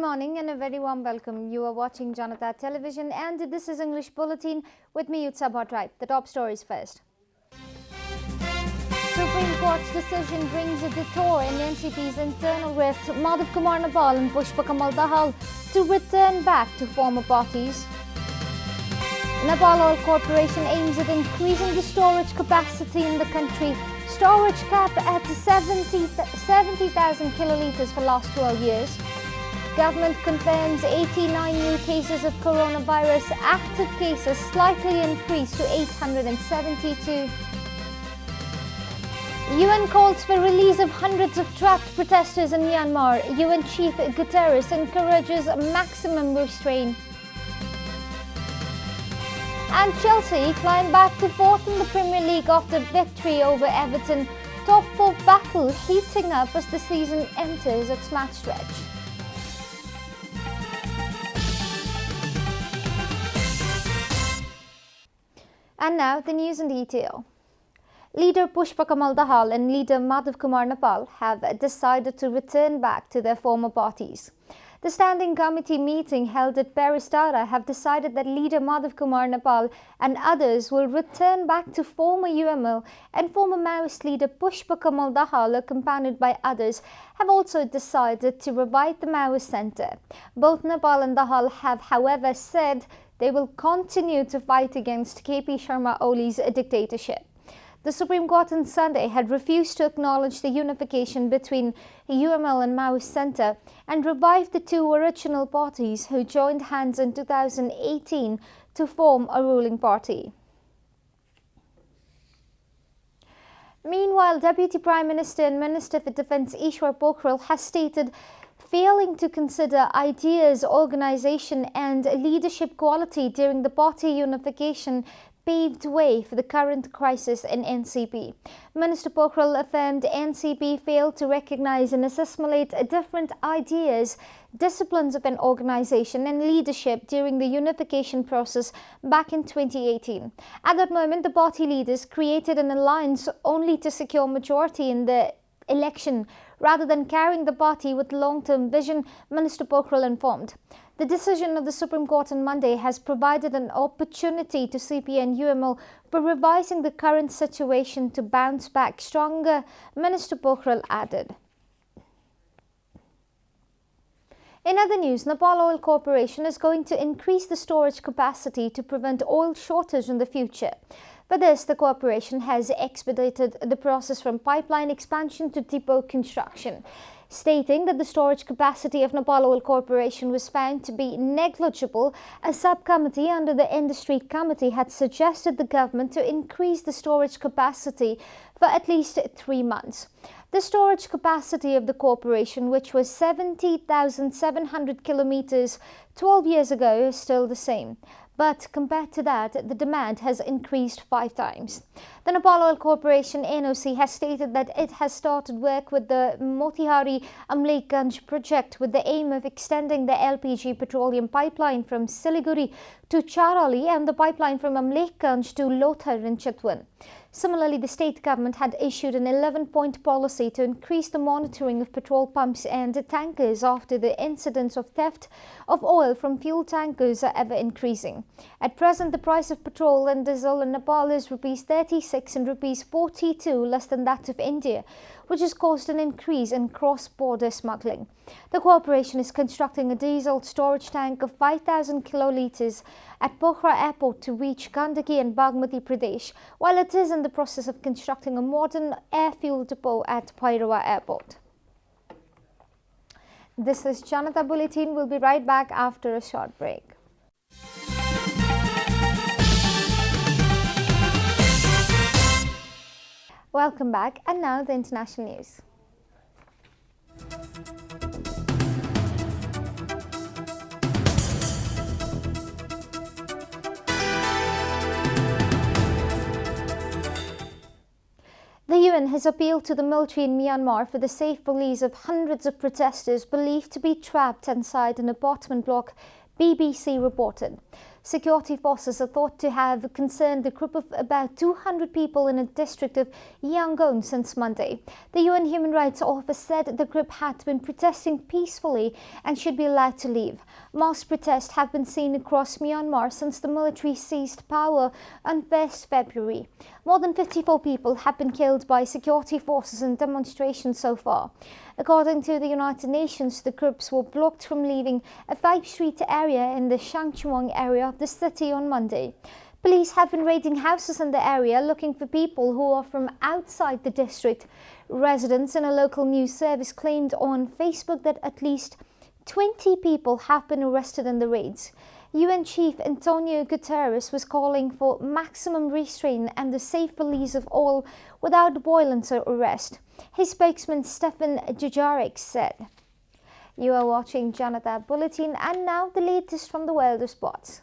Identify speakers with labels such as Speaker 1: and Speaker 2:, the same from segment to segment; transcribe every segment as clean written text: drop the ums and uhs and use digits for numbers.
Speaker 1: morning and a very warm welcome. You are watching JanataTelevision and this is English Bulletin with me, Utsabha Tribe. The top stories first. Supreme Court's decision brings a detour in NCP's internal rift. Madhav Kumar Nepal and Pushpa Kamal Dahal to return back to former parties. Nepal Oil Corporation aims at increasing the storage capacity in the country. Storage cap at 70,000 kilolitres for last 12 years. Government confirms 89 new cases of coronavirus. Active cases slightly increased to 872. UN calls for release of hundreds of trapped protesters in Myanmar. UN Chief Guterres encourages maximum restraint. And Chelsea climb back to fourth in the Premier League after victory over Everton. Top four battle heating up as the season enters its match stretch. And now the news in detail. Leader Pushpa Kamal Dahal and leader Madhav Kumar Nepal have decided to return back to their former parties. The standing committee meeting held at Peristara have decided that leader Madhav Kumar Nepal and others will return back to former UML, and former Maoist leader Pushpa Kamal Dahal, accompanied by others, have also decided to revive the Maoist centre. Both Nepal and Dahal have, however, said they will continue to fight against KP Sharma Oli's dictatorship. The Supreme Court on Sunday had refused to acknowledge the unification between UML and Maoist Centre and revived the two original parties who joined hands in 2018 to form a ruling party. Meanwhile, Deputy Prime Minister and Minister for Defence Ishwar Pokhrel has stated failing to consider ideas, organisation and leadership quality during the party unification paved way for the current crisis in NCP. Minister Pokhrel affirmed NCP failed to recognise and assimilate different ideas, disciplines of an organisation and leadership during the unification process back in 2018. At that moment, the party leaders created an alliance only to secure majority in the election rather than carrying the party with long-term vision, Minister Pokhrel informed. The decision of the Supreme Court on Monday has provided an opportunity to CP and UML for revising the current situation to bounce back stronger, Minister Pokhrel added. In other news, Nepal Oil Corporation is going to increase the storage capacity to prevent oil shortage in the future. For this, the corporation has expedited the process from pipeline expansion to depot construction, stating that the storage capacity of Nepal Oil Corporation was found to be negligible. A subcommittee under the Industry Committee had suggested the government to increase the storage capacity for at least 3 months. The storage capacity of the corporation, which was 70,700 kilometers 12 years ago, is still the same. But compared to that, the demand has increased 5 times. The Nepal Oil Corporation NOC has stated that it has started work with the Motihari Amlekganj project with the aim of extending the LPG petroleum pipeline from Siliguri to Charali and the pipeline from Amlekganj to Lothar in Chitwan. Similarly, the state government had issued an 11-point policy to increase the monitoring of petrol pumps and tankers after the incidents of theft of oil from fuel tankers are ever increasing. At present, the price of petrol and diesel in Nepal is Rs 36 and Rs 42, less than that of India, which has caused an increase in cross-border smuggling. The corporation is constructing a diesel storage tank of 5,000 kilolitres at Pokhara Airport to reach Gandaki and Bagmati Pradesh, while it is in the process of constructing a modern air fuel depot at Pairawa Airport. This is Janata Bulletin. We'll be right back after a short break. Welcome back, and now the international news. The UN has appealed to the military in Myanmar for the safe release of hundreds of protesters believed to be trapped inside an apartment block, BBC reported. Security forces are thought to have concerned a group of about 200 people in a district of Yangon since Monday. The UN Human Rights Office said the group had been protesting peacefully and should be allowed to leave. Mass protests have been seen across Myanmar since the military seized power on 1st February. More than 54 people have been killed by security forces in demonstrations so far. According to the United Nations, the groups were blocked from leaving a 5-street area in the Shangchuan area of the city on Monday. Police have been raiding houses in the area looking for people who are from outside the district. Residents in a local news service claimed on Facebook that at least 20 people have been arrested in the raids. UN Chief Antonio Guterres was calling for maximum restraint and the safe release of all without violence or arrest. His spokesman Stefan Dujarric said. You are watching Janata Bulletin, and now the latest from the world of sports.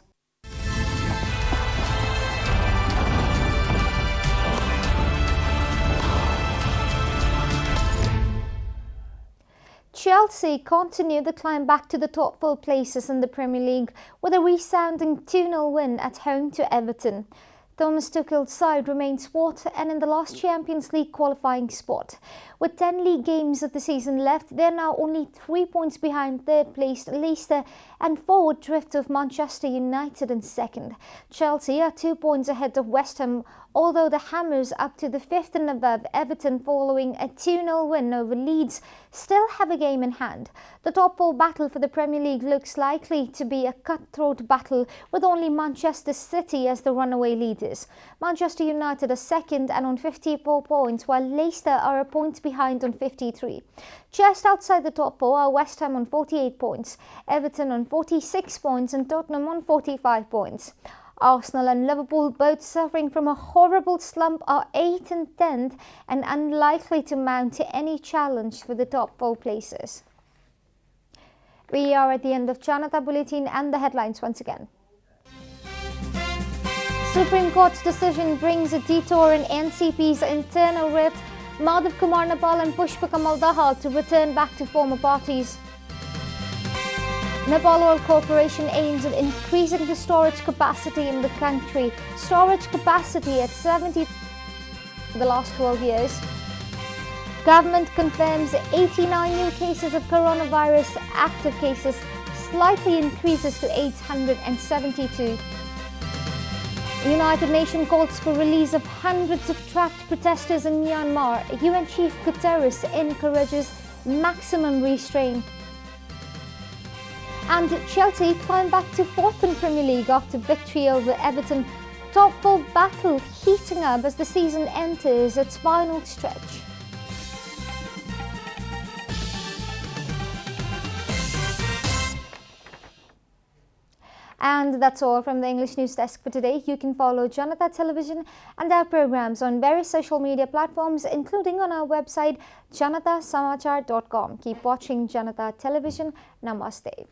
Speaker 1: Chelsea continued the climb back to the top 4 places in the Premier League with a resounding 2-0 win at home to Everton. Thomas Tuchel's side remains fourth and in the last Champions League qualifying spot. With 10 league games of the season left, they are now only 3 points behind third-placed Leicester and forward drift of Manchester United in second. Chelsea are 2 points ahead of West Ham, although the Hammers up to the 5th and above Everton following a 2-0 win over Leeds still have a game in hand. The top 4 battle for the Premier League looks likely to be a cutthroat battle with only Manchester City as the runaway leaders. Manchester United are second and on 54 points, while Leicester are a point behind on 53. Just outside the top 4 are West Ham on 48 points, Everton on 46 points and Tottenham on 45 points. Arsenal and Liverpool, both suffering from a horrible slump, are 8th and 10th and unlikely to mount any challenge for the top 4 places. We are at the end of Janata Bulletin and the headlines once again. Supreme Court's decision brings a detour in NCP's internal rift. Madhav Kumar Nepal and Pushpa Kamal Dahal to return back to former parties. Nepal Oil Corporation aims at increasing the storage capacity in the country. Storage capacity at 70 for the last 12 years. Government confirms 89 new cases of coronavirus. Active cases slightly increases to 872. United Nations calls for release of hundreds of trapped protesters in Myanmar. UN Chief Guterres encourages maximum restraint. And Chelsea climb back to 4th in Premier League after victory over Everton. Top 4 battle heating up as the season enters its final stretch. And that's all from the English News Desk for today. You can follow Janata Television and our programs on various social media platforms, including on our website janatasamachar.com. Keep watching Janata Television. Namaste.